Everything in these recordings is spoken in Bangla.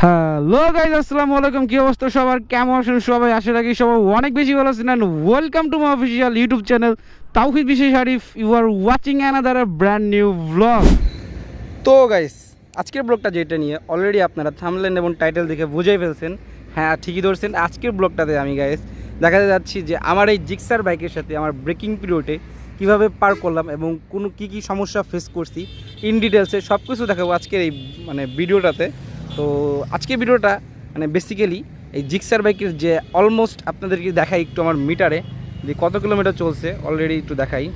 হ্যালো গাইজ, আসসালামু আলাইকুম। কি অবস্থা সবার, কেমন আছেন সবাই? আশা রাখি সবাই অনেক বেশি ভালো আছেন। And welcome to my official YouTube channel Tawhid বিশেষ Arif. You are watching another brand new blog. তো গাইস, আজকের ব্লগটা যেটা নিয়ে অলরেডি আপনারা থাম্বনেল এবং টাইটেল দেখে বুঝেই ফেলছেন। হ্যাঁ, ঠিকই ধরছেন। আজকের ব্লগটাতে আমি গাইস দেখাতে যাচ্ছি যে আমার এই জিক্সার বাইকের সাথে আমার ব্রেকিং পিরিয়ডে কীভাবে পার করলাম এবং কী সমস্যা ফেস করছি ইন ডিটেলসে সব কিছু দেখাবো আজকের এই ভিডিওটাতে। তো আজকের ভিডিওটা বেসিক্যালি এই জিক্সার বাইকের যে অলমোস্ট আপনাদেরকে দেখাই একটু আমার মিটারে যে কত কিলোমিটার চলছে অলরেডি একটু দেখাই।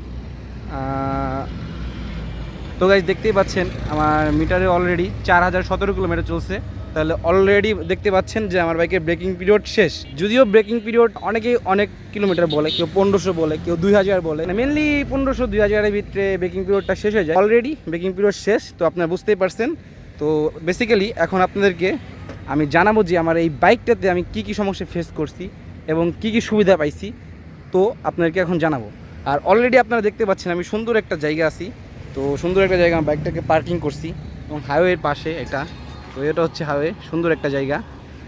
তো গাইজ দেখতেই পাচ্ছেন আমার মিটারে অলরেডি 4017 কিলোমিটার চলছে। তাহলে অলরেডি দেখতে পাচ্ছেন যে আমার বাইকের ব্রেকিং পিরিয়ড শেষ। যদিও ব্রেকিং পিরিয়ড অনেকেই অনেক কিলোমিটার বলে, কেউ 1500 বলে, কেউ 2000 বলে, মেনলি 1500-2000-এর ভিতরে ব্রেকিং পিরিয়ডটা শেষ হয়ে যায়। অলরেডি ব্রেকিং পিরিয়ড শেষ, তো আপনারা বুঝতেই পারছেন। তো বেসিক্যালি এখন আপনাদেরকে আমি জানাবো যে আমার এই বাইকটাতে আমি কী সমস্যা ফেস করছি এবং কী সুবিধা পাইছি, তো আপনাদেরকে এখন জানাবো। আর অলরেডি আপনারা দেখতে পাচ্ছেন আমি সুন্দর একটা জায়গা আছি। তো সুন্দর একটা জায়গা আমি বাইকটাকে পার্কিং করছি এবং হাইওয়ের পাশে এটা। তো এটা হচ্ছে হাইওয়ে, সুন্দর একটা জায়গা।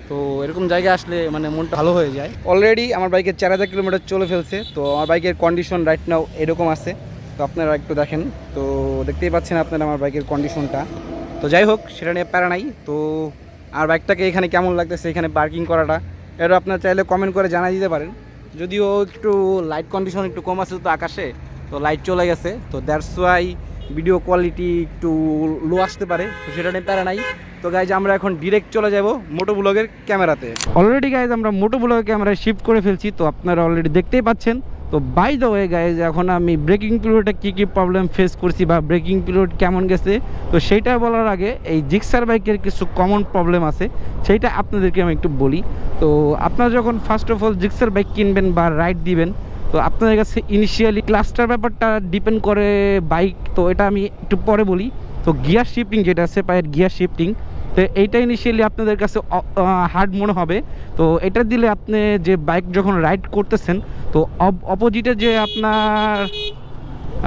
তো এরকম জায়গা আসলে মনটা ভালো হয়ে যায়। অলরেডি আমার বাইকের 4000 কিলোমিটার চলে ফেলছে। তো আমার বাইকের কন্ডিশন রাইট নাও এরকম আছে। তো আপনারা একটু দেখেন, তো দেখতেই পাচ্ছেন আপনারা আমার বাইকের কন্ডিশনটা। তো যাই হোক, সেটা নিয়ে প্যারা নাই। তো আমার বাইকটাকে এখানে কেমন লাগতেছে এখানে পার্কিং করাটা, এটা আপনারা চাইলে কমেন্ট করে জানাই দিতে পারেন। যদিও একটু লাইট কন্ডিশন একটু কম আছে তো আকাশে, তো লাইট চলে গেছে, তো দ্যাটস ওয়াই ভিডিও কোয়ালিটি একটু লো আসতে পারে। তো সেটা নিয়ে প্যারা নাই। তো গাইজ আমরা এখন ডিরেক্ট চলে যাব মোটো ব্লগের ক্যামেরাতে। অলরেডি গাইজ আমরা মোটো ব্লগের ক্যামেরায় শিফট করে ফেলছি, তো আপনারা অলরেডি দেখতেই পাচ্ছেন। তো বাই দ্য ওয়ে গাইজ, এখন আমি ব্রেকিং পিরিয়ডে কী প্রবলেম ফেস করছি বা ব্রেকিং পিরিয়ড কেমন গেছে, তো সেইটা বলার আগে এই জিক্সার বাইকের কিছু কমন প্রবলেম আছে, সেইটা আপনাদেরকে আমি একটু বলি। তো আপনারা যখন first of all Gixxer bike কিনবেন বা রাইড দিবেন, তো আপনাদের কাছে ইনিশিয়ালি ক্লাস্টার ব্যাপারটা ডিপেন্ড করে বাইক, তো এটা আমি একটু পরে বলি। তো গিয়ার শিফটিং যেটা আছে, পায়ের গিয়ার শিফটিং, তো এইটা ইনিশিয়ালি আপনাদের কাছে হার্ড মনে হবে। তো এটা দিলে আপনি যে বাইক যখন রাইড করতেছেন, তো অপোজিটে যে আপনার,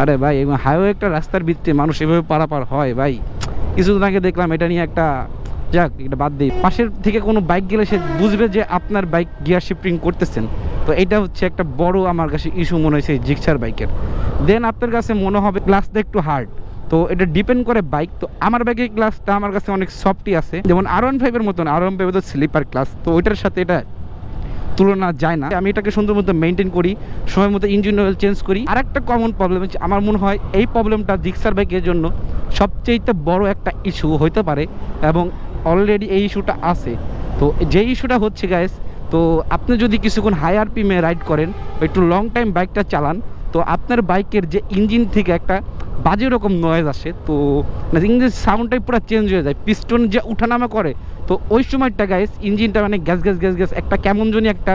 আরে ভাই হাইওয়ে একটা রাস্তার ভিত্তি মানুষ এভাবে পারাপার হয় ভাই? কিছুদিন আগে দেখলাম এটা নিয়ে একটা, যাক এটা বাদ দিই। পাশের থেকে কোনো বাইক গেলে সে বুঝবে যে আপনার বাইক গিয়ার শিফটিং করতেছেন। তো এটা হচ্ছে একটা বড় আমার কাছে ইস্যু মনে হয়েছে জিক্সার বাইকের। দেন আপনার কাছে মনে হবে গ্লাসটা একটু হার্ড, তো এটা ডিপেন্ড করে বাইক। তো আমার বাইকের গ্লাসটা আমার কাছে অনেক সফটই আছে, যেমন R15-এর মতন। R15 তো স্লিপার গ্লাস, তো ওইটার সাথে এটা তুলনা যায় না। আমি এটাকে সুন্দর মতো মেনটেন করি, সময় মতো ইঞ্জিন অয়েল চেঞ্জ করি। আর একটা কমন প্রবলেম হচ্ছে, আমার মনে হয় এই প্রবলেমটা জিক্সার বাইকের জন্য সবচেয়ে বড় একটা ইস্যু হইতে পারে এবং অলরেডি এই ইস্যুটা আছে। তো যে ইস্যুটা হচ্ছে গাইস, তো আপনি যদি কিছুক্ষণ হাই আরপিএমে রাইড করেন, একটু লং টাইম বাইকটা চালান, তো আপনার বাইকের যে ইঞ্জিন থেকে একটা বাজে রকম নয়েজ আসে। তো ইঞ্জিন সাউন্ডটাই পুরো চেঞ্জ হয়ে যায়, পিস্টন যে উঠানামা করে, তো ওই সময়টা গাইস ইঞ্জিনটা গ্যাস গ্যাস গ্যাস গ্যাস একটা কেমন জানি একটা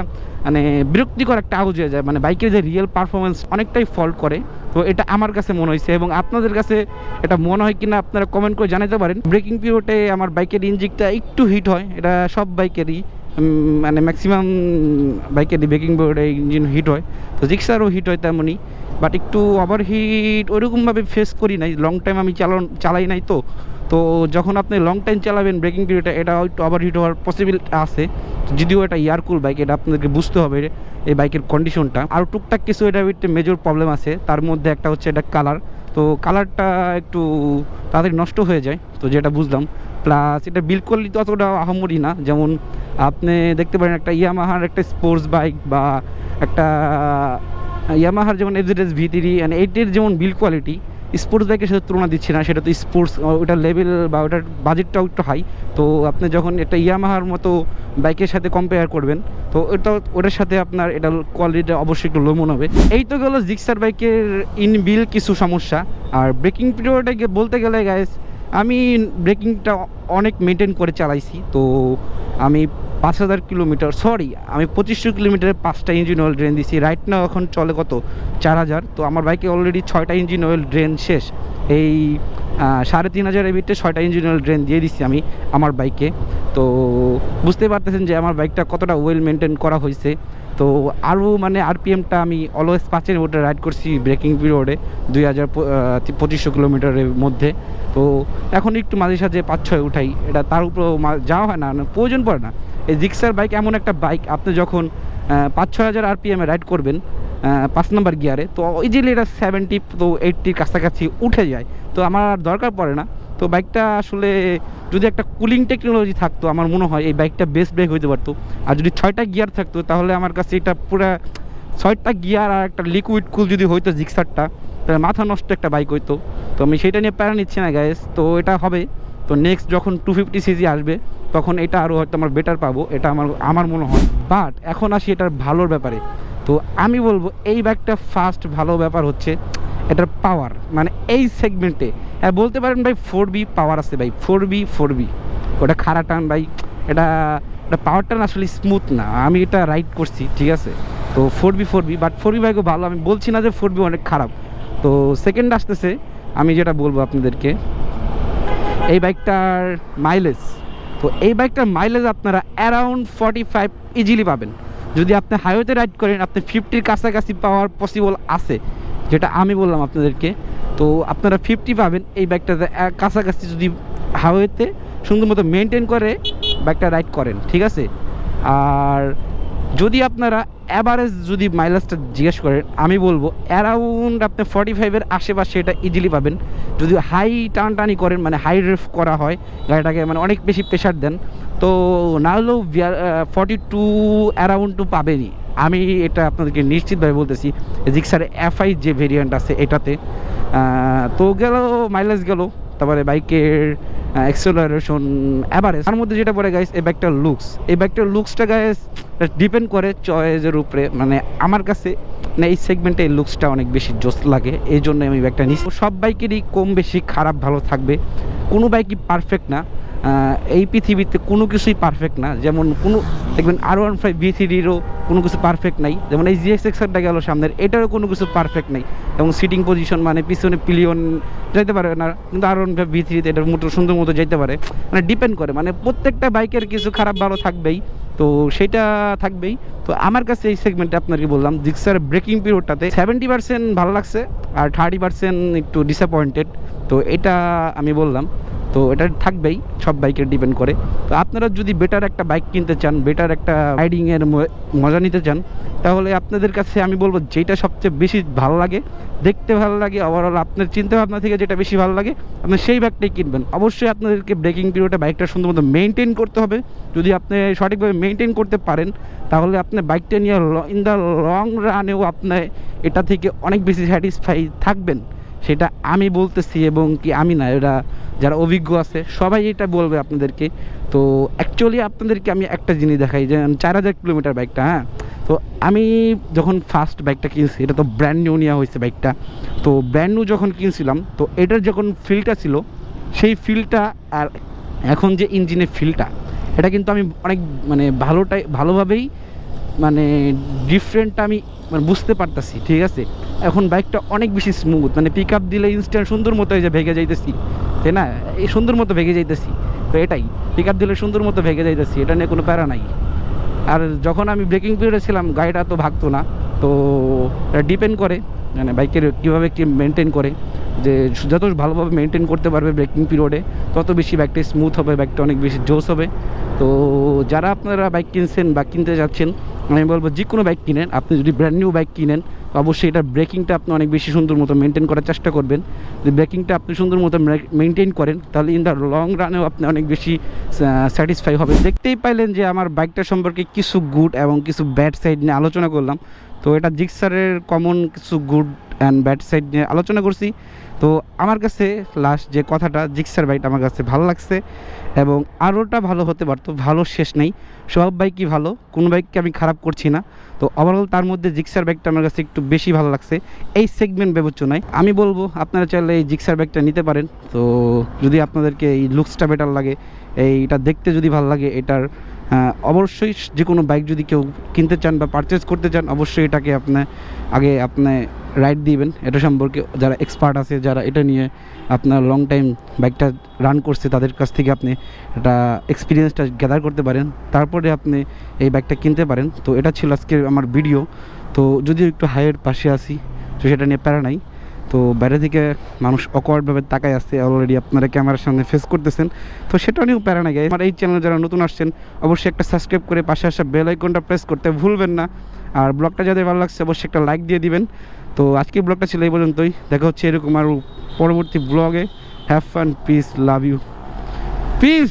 বিরক্তিকর একটা আওয়াজ হয়ে যায়। বাইকের যে রিয়েল পারফরমেন্স অনেকটাই ফল্ট করে। তো এটা আমার কাছে মনে হয়েছে এবং আপনাদের কাছে এটা মনে হয় কিনা আপনারা কমেন্ট করে জানাতে পারেন। ব্রেকিং পিরিয়ডে আমার বাইকের ইঞ্জিনটা একটু হিট হয়, এটা সব বাইকেরই ম্যাক্সিমাম বাইকেরই ব্রেকিং পিরিয়ডে ইঞ্জিন হিট হয়। তো জিক্সারও হিট হয় তেমনই, বাট একটু ওভারহিট ওইরকমভাবে ফেস করি নাই, লং টাইম আমি চালাই নাই। তো যখন আপনি লং টাইম চালাবেন ব্রেকিং পিরিয়ডে, এটা একটু ওভারহিট হওয়ার পসিবল আছে। যদিও এটা এয়ারকুল বাইক, এটা আপনাদেরকে বুঝতে হবে এই বাইকের কন্ডিশনটা। আর টুকটাক কিছু এটা মেজর প্রবলেম আছে, তার মধ্যে একটা হচ্ছে এটা কালার। তো কালারটা একটু তাড়াতাড়ি নষ্ট হয়ে যায়, তো যেটা বুঝলাম। প্লাস এটা বিল্ড কোয়ালিটি অতটা আহামরি না, যেমন আপনি দেখতে পারেন একটা ইয়ামাহার একটা স্পোর্টস বাইক বা একটা ইয়ামাহার যেমন এফজেডএস V3 এইটের যেমন বিল্ড কোয়ালিটি স্পোর্টস বাইকের সাথে তুলনা দিচ্ছি না, সেটা তো স্পোর্টস, ওটার লেভেল বা ওটার বাজেটটাও একটু হাই। তো আপনি যখন একটা ইয়ামাহার মতো বাইকের সাথে কম্পেয়ার করবেন, তো ওটার সাথে আপনার এটার কোয়ালিটিটা অবশ্যই একটু লো মনে হবে। এই তো গেলো জিক্সার বাইকের ইনবিল কিছু সমস্যা। আর ব্রেকিং পিরিয়ডে বলতে গেলে গাইস, আমি ব্রেকিংটা অনেক মেনটেন করে চালাইছি। তো আমি 5000 কিলোমিটার, সরি আমি 2500 কিলোমিটারে 5টা ইঞ্জিন অয়েল ড্রেন দিছি। রাইট নাও এখন চলে কত 4000। তো আমার বাইকে অলরেডি 6টা ইঞ্জিন অয়েল ড্রেন শেষ। এই 3500 এবিটে 6টা ইঞ্জিনিয়াল ড্রেন দিয়ে দিচ্ছি আমি আমার বাইকে। তো বুঝতে পারতেছেন যে আমার বাইকটা কতটা ওয়েল মেনটেন করা হয়েছে। তো আরও মানে আরপিএমটা আমি অলওয়েজ 5-এর মধ্যে রাইড করছি ব্রেকিং পিরিয়ডে 2500 কিলোমিটারের মধ্যে। তো এখন একটু মাঝে সাঝে 5-6 উঠাই, এটা তার উপরেও যাওয়া হয় না, প্রয়োজন পড়ে না। এই জিক্সার বাইক এমন একটা বাইক, আপনি যখন 5-6 হাজার আরপিএমে রাইড করবেন 5 নম্বর গিয়ারে, তো ইজিলি এটা 70 তো 80 কাছাকাছি উঠে যায়। তো আমার আর দরকার পড়ে না। তো বাইকটা আসলে যদি একটা কুলিং টেকনোলজি থাকতো, আমার মনে হয় এই বাইকটা বেস্ট ব্রেক হইতে পারতো। আর যদি 6টা গিয়ার থাকতো, তাহলে আমার কাছে এটা পুরো 6টা গিয়ার আর একটা লিকুইড কুল যদি হইতো জিক্সারটা, তাহলে মাথা নষ্ট একটা বাইক হইতো। তো আমি সেটা নিয়ে প্যারা নিচ্ছি না গাইস, তো এটা হবে। তো নেক্সট যখন 250cc আসবে, তখন এটা আরও হয়তো আমার বেটার পাবো, এটা আমার মনে হয়। বাট এখন আসি এটার ভালোর ব্যাপারে। তো আমি বলবো এই বাইকটা ফার্স্ট ভালো ব্যাপার হচ্ছে এটার পাওয়ার। মানে এই সেগমেন্টে বলতে পারেন ভাই 4B পাওয়ার আছে ভাই, 4B ওটা খাড়া টান ভাই, এটা পাওয়ার টান আসলে স্মুথ না। আমি এটা রাইড করছি, ঠিক আছে। তো 4B বাট 4B বাইকও ভালো, আমি বলছি না যে 4B অনেক খারাপ। তো সেকেন্ড আসতেছে আমি যেটা বলবো আপনাদেরকে, এই বাইকটার মাইলেজ। তো এই বাইকটার মাইলেজ আপনারা অ্যারাউন্ড 45 ইজিলি পাবেন। যদি আপনি হাইওয়েতে রাইড করেন, আপনি 50-র কাছাকাছি পাওয়ার পসিবল আছে, যেটা আমি বললাম আপনাদেরকে। তো আপনারা 50 পাবেন এই বাইকটাতে কাছাকাছি, যদি হাইওয়েতে সুন্দর মতো মেনটেন করে বাইকটা রাইড করেন, ঠিক আছে। আর যদি আপনারা অ্যাভারেজ যদি মাইলেজটা জিজ্ঞেস করেন, আমি বলবো অ্যারাউন্ড আপনি 45-এর আশেপাশে এটা ইজিলি পাবেন। যদি হাই টানটানি করেন, মানে হাই রেফ করা হয় গাড়িটাকে, মানে অনেক বেশি প্রেশার দেন, তো না হলেও 42 অ্যারাউন্ড টু পাবেনই। আমি এটা আপনাদেরকে নিশ্চিতভাবে বলতেছি। জিক্সার এফআই যে ভেরিয়েন্ট আছে এটাতে তো গেল মাইলেজ গেল, তারপরে বাইকের অ্যাক্সেলারেশন অ্যাভারেজ। তার মধ্যে যেটা পড়ে গাইস, এই বাইকটার লুকসটা গাইস ডিপেন্ড করে চয়েসের উপরে। মানে আমার কাছে না এই সেগমেন্টে এই লুকসটা অনেক বেশি জোস লাগে, এই জন্য আমি বাইকটা নিচ্ছি। সব বাইকেরই কম বেশি খারাপ ভালো থাকবে, কোনো বাইকই পারফেক্ট না। এই পৃথিবীতে কোনো কিছুই পারফেক্ট না। যেমন কোনো দেখবেন R15 V3-রও কোনো কিছু পারফেক্ট নাই, যেমন এই GX-Xরটা গেল সামনের, এটারও কোনো কিছু পারফেক্ট নাই। এবং সিটিং পজিশন মানে পিছনে পিলিয়ন যাইতে পারে না, কিন্তু R15 V3-তে এটার মতো সুন্দর মতো যাইতে পারে। মানে ডিপেন্ড করে, মানে প্রত্যেকটা বাইকের কিছু খারাপ ভালো থাকবেই, তো সেটা থাকবেই। তো আমার কাছে এই সেগমেন্টে আপনাকে বললাম জিক্সার ব্রেকিং পিরিয়ডটাতে 70% ভালো লাগছে আর 30% একটু ডিসঅ্যাপয়েন্টেড। তো এটা আমি বললাম, তো এটা থাকবেই, সব বাইকের ডিপেন্ড করে। তো আপনারা যদি বেটার একটা বাইক কিনতে চান, বেটার একটা রাইডিংয়ের মজা নিতে চান, তাহলে আপনাদের কাছে আমি বলবো যেটা সবচেয়ে বেশি ভালো লাগে, দেখতে ভালো লাগে, ওভারঅল আপনার চিন্তাভাবনা থেকে যেটা বেশি ভালো লাগে, আপনি সেই বাইকটাই কিনবেন। অবশ্যই আপনাদেরকে ব্রেকিং পিরিয়ডে বাইকটা সুন্দর মতো মেনটেন করতে হবে। যদি আপনি সঠিকভাবে মেনটেন করতে পারেন, তাহলে আপনি বাইকটা নিয়ে ইন দ্য লং রানেও আপনি এটা থেকে অনেক বেশি স্যাটিসফাই থাকবেন। সেটা আমি বলতেছি, এবং কি আমি না, এরা যারা অভিজ্ঞ আছে সবাই এটা বলবে আপনাদেরকে। তো অ্যাকচুয়ালি আপনাদেরকে আমি একটা জিনিস দেখাই, যে 4000 কিলোমিটার বাইকটা, হ্যাঁ। তো আমি যখন ফার্স্ট বাইকটা কিনছি, এটা তো ব্র্যান্ড নিউ নেওয়া হয়েছে বাইকটা। তো ব্র্যান্ড নিউ যখন কিনছিলাম, তো এটার যখন ফিলটা ছিল, সেই ফিলটা আর এখন যে ইঞ্জিনের ফিলটা, এটা কিন্তু আমি অনেক মানে ভালোভাবেই মানে ডিফারেন্টটা আমি মানে বুঝতে পারতাছি, ঠিক আছে। এখন বাইকটা অনেক বেশি স্মুথ, মানে পিক আপ দিলে ইনস্ট্যান্ট সুন্দর মতো এই যে ভেগে যাইতেছি, তাই না, এই সুন্দর মতো ভেগে যাইতেছি। তো এটাই পিক আপ দিলে সুন্দর মতো ভেগে যাইতেছি, এটা নিয়ে কোনো প্যারা নাই। আর যখন আমি ব্রেকিং পিরিয়ডে ছিলাম, গাড়িটা তো ভাগতো না। তো এটা ডিপেন্ড করে মানে বাইকের কীভাবে কী মেনটেন করে, যে যত ভালোভাবে মেনটেন করতে পারবে ব্রেকিং পিরিয়ডে, তত বেশি বাইকটা স্মুথ হবে, বাইকটা অনেক বেশি জোস হবে। তো যারা আপনারা বাইক কিনছেন বা কিনতে যাচ্ছেন, আমি বলবো যে কোনো বাইক কিনেন, আপনি যদি ব্র্যান্ড নিউ বাইক কিনেন, অবশ্যই এটার ব্রেকিংটা আপনি অনেক বেশি সুন্দর মতো মেনটেন করার চেষ্টা করবেন। যদি ব্রেকিংটা আপনি সুন্দর মতো মেনটেন করেন, তাহলে ইন দ্য লং রানেও আপনি অনেক বেশি স্যাটিসফাই হবেন। দেখতেই পাইলেন যে আমার বাইকটা সম্পর্কে কিছু গুড এবং কিছু ব্যাড সাইড নিয়ে আলোচনা করলাম। তো এটা জিক্সারের কমন কিছু গুড অ্যান্ড ব্যাড সাইড নিয়ে আলোচনা করছি। তো আমার কাছে লাস্ট যে কথাটা, জিক্সার বাইকটা আমার কাছে ভালো লাগছে, এবং আরোটা ভালো হতে পারতো, ভালো শেষ নেই। সব বাইকই ভালো, কোনো বাইককে আমি খারাপ করছি না। তো ওভারঅল তার মধ্যে জিক্সার বাইকটা আমার কাছে একটু বেশি ভালো লাগছে এই সেগমেন্ট বিবেচনায়। আমি বলবো আপনারা চাইলে এই জিক্সার বাইকটা নিতে পারেন। তো যদি আপনাদেরকে এই লুকসটা বেটার লাগে, এইটা দেখতে যদি ভালো লাগে, এটার অবশ্যই যে কোনো বাইক যদি কেউ কিনতে চান বা পারচেস করতে চান, অবশ্যই এটাকে আপনি রাইড দিবেন, এটা সম্পর্কে যারা এক্সপার্ট আছে, যারা এটা নিয়ে আপনার লং টাইম বাইকটা রান করছে, তাদের কাছ থেকে আপনি এটা এক্সপিরিয়েন্সটা গ্যাদার করতে পারেন, তারপরে আপনি এই বাইকটা কিনতে পারেন। তো এটা ছিল আজকে আমার ভিডিও। তো যদিও একটু হাইয়ের পাশে আসি, তো সেটা নিয়ে প্যারা নাই। তো বাইরে থেকে মানুষ অকওয়ার্ডভাবে তাকায় আসছে, অলরেডি আপনারা ক্যামেরার সামনে ফেস করতেছেন, তো সেটা নিয়েও প্যারা নাই। আমার এই চ্যানেলে যারা নতুন আসছেন অবশ্যই একটা সাবস্ক্রাইব করে পাশে আসা বেল আইকনটা প্রেস করতে ভুলবেন না। আর ব্লগটা যাদের ভালো লাগছে অবশ্যই একটা লাইক দিয়ে দিবেন। তো আজকে ব্লগটা ছিল এই পর্যন্তই, দেখা হচ্ছে এরকম আর পরবর্তী ব্লগে। Have fun, peace, love you, piece.